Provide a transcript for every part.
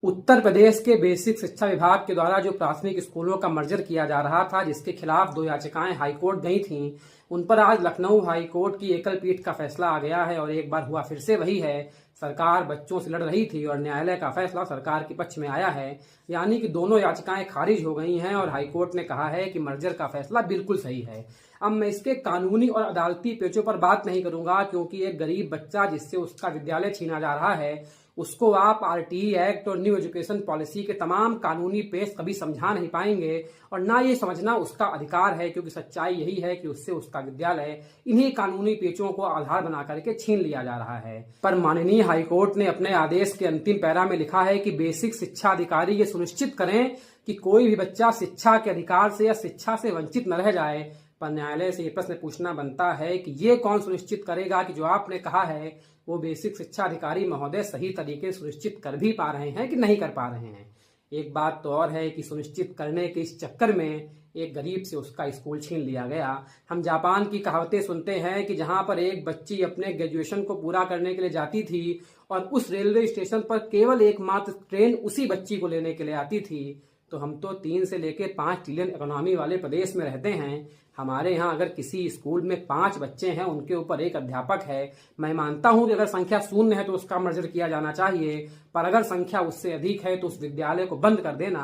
उत्तर प्रदेश के बेसिक शिक्षा विभाग के द्वारा जो प्राथमिक स्कूलों का मर्जर किया जा रहा था, जिसके खिलाफ 2 याचिकाएं हाईकोर्ट गई थीं, उन पर आज लखनऊ हाईकोर्ट की एकल पीठ का फैसला आ गया है। और एक बार हुआ फिर से वही है, सरकार बच्चों से लड़ रही थी और न्यायालय का फैसला सरकार के पक्ष में आया है। यानी कि दोनों याचिकाएं खारिज हो गई हैं और हाईकोर्ट ने कहा है कि मर्जर का फैसला बिल्कुल सही है। अब मैं इसके कानूनी और अदालती पेचों पर बात नहीं करूंगा, क्योंकि एक गरीब बच्चा जिससे उसका विद्यालय छीना जा रहा है, उसको आप आरटीई एक्ट और न्यू एजुकेशन पॉलिसी के तमाम कानूनी पेश कभी समझा नहीं पाएंगे और ना ये समझना उसका अधिकार है, क्योंकि सच्चाई यही है कि उससे उसका विद्यालय इन्हीं कानूनी पेचों को आधार बना करके छीन लिया जा रहा है। पर माननीय हाईकोर्ट ने अपने आदेश के अंतिम पैरा में लिखा है कि बेसिक शिक्षा अधिकारी ये सुनिश्चित करें कि कोई भी बच्चा शिक्षा के अधिकार से या शिक्षा से वंचित न रह जाए। पर न्यायालय से ये प्रश्न पूछना बनता है कि ये कौन सुनिश्चित करेगा कि जो आपने कहा है वो बेसिक शिक्षा अधिकारी महोदय सही तरीके से सुनिश्चित कर भी पा रहे हैं कि नहीं कर पा रहे हैं। एक बात तो और है कि सुनिश्चित करने के इस चक्कर में एक गरीब से उसका स्कूल छीन लिया गया। हम जापान की कहावतें सुनते हैं कि जहां पर एक बच्ची अपने ग्रेजुएशन को पूरा करने के लिए जाती थी और उस रेलवे स्टेशन पर केवल एकमात्र ट्रेन उसी बच्ची को लेने के लिए आती थी, तो हम तो 3 से लेकर 5 ट्रिलियन इकोनॉमी वाले प्रदेश में रहते हैं। हमारे यहाँ अगर किसी स्कूल में 5 बच्चे हैं, उनके ऊपर एक अध्यापक है, मैं मानता हूं कि अगर संख्या शून्य है तो उसका मर्जर किया जाना चाहिए, पर अगर संख्या उससे अधिक है तो उस विद्यालय को बंद कर देना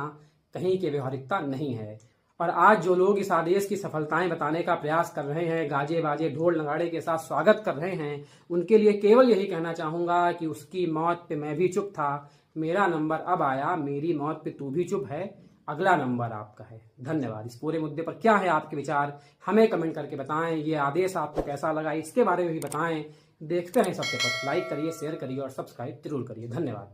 कहीं की व्यवहारिकता नहीं है। और आज जो लोग इस आदेश की सफलताएं बताने का प्रयास कर रहे हैं, गाजे बाजे ढोल नगाड़े के साथ स्वागत कर रहे हैं, उनके लिए केवल यही कहना चाहूंगा कि उसकी मौत पे मैं भी चुप था, मेरा नंबर अब आया, मेरी मौत पे तू भी चुप है, अगला नंबर आपका है। धन्यवाद। इस पूरे मुद्दे पर क्या है आपके विचार, हमें कमेंट करके बताएं। ये आदेश आपको कैसा लगा इसके बारे में भी बताएं। देखते हैं सत्य पथ। लाइक करिए, शेयर करिए और सब्सक्राइब जरूर करिए। धन्यवाद।